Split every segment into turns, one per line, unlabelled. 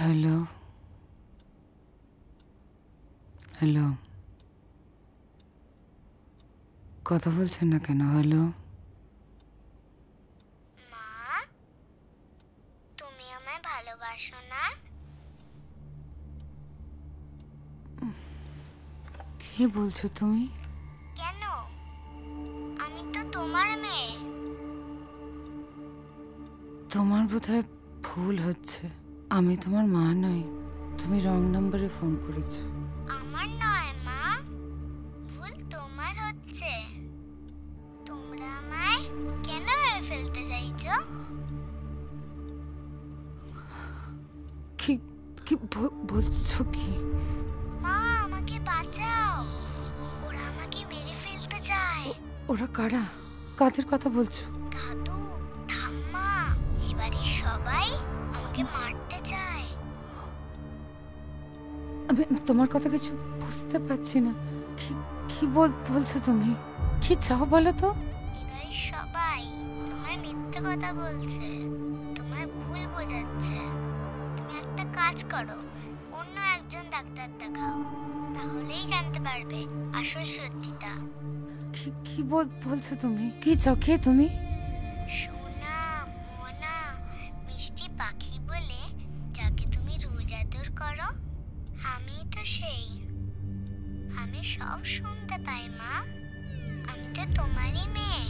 Hello hello, কথা বলছেন না কেন? হ্যালো
মা, তুমি আমায় ভালোবাসো না?
কি বলছো তুমি?
কেন? আমি তো তোমার মেয়ে।
তোমার বোধহয় ভুল হচ্ছে। আমি তোমার মা নই, তুমি রং নাম্বারে ফোন করেছো।
আমার নয় মা, ভুল তোমার হচ্ছে। তোমরা আমায় কেন মেরে ফেলতে চাইছো?
কি কি বলছো কি?
মা, আমাকে বাঁচাও, ওরা আমাকে মেরে ফেলতে চায়।
ওরা কারা? কাদের কথা বলছো?
দাদু, ঠাম্মা, এবাড়ির সবাই আমাকে মারতে চায়।
আমি তোমার কথা কিছু বুঝতে পারছি না। কি কি বলছো তুমি? কি চাও বলো তো?
এবাড়ির সবাই তোমায় মিথ্যে কথা বলছে, তোমায় ভুল বোঝাচ্ছে। তুমি একটা কাজ করো, অন্য একজন ডাক্তার দেখাও, তাহলেই জানতে পারবে আসল সত্যিটা।
কি কি বলছো তুমি? কি চাও? কে তুমি?
সোনা, মোনা, মিষ্টি পাখি বলে যাকে তুমি রোজ আদর করো, আমি তো সেই। আমি সব শুনতে পাই মা, আমি তো তোমারই মেয়ে,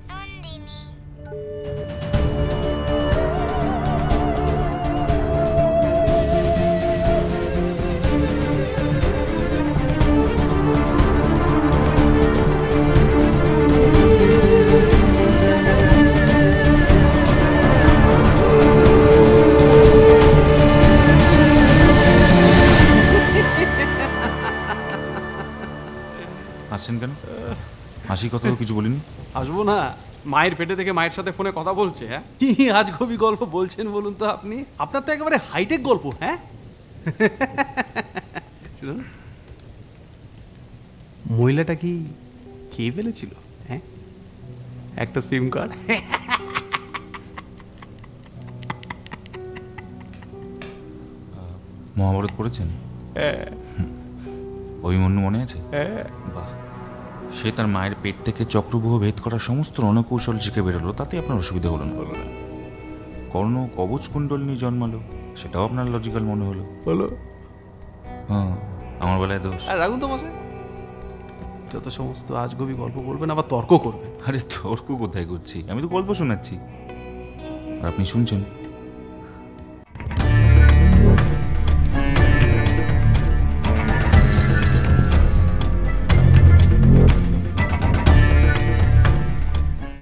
নন্দিনী।
আসছেন কেন? হাসি কথা তো কিছু বলিনি।
আসবো না? মায়ের পেটে থেকে মায়ের সাথে ফোনে কথা বলছে। হ্যাঁ, কি আজগবি গল্প বলছেন বলুন তো আপনি? আপনার তো একেবারে হাইটেক গল্প। হ্যাঁ, শুনুন, মহিলাটা কি খেয়ে ফেলেছিল? হ্যাঁ, একটা সিম কার্ড।
মহাভারত পড়েছেন? অভিমন্যু মনে আছে? বাহ, সে তার মায়ের পেট থেকে চক্রব্যূহ ভেদ করার সমস্ত রণকৌশল শিখে বেরোলো, তাতে আপনার অসুবিধা হলো না? কর্ণ কবচ কুণ্ডল নিয়ে জন্মালো, সেটাও আপনার লজিক্যাল মনে হলো। হ্যাঁ, আমার বেলায় দোষ।
আর রাখুন তো মশাই, যত সমস্ত আজগবি গল্প বলবেন আবার তর্ক করবেন।
আরে তর্ক কোথায় করছি? আমি তো গল্প শোনাচ্ছি আর আপনি শুনছেন।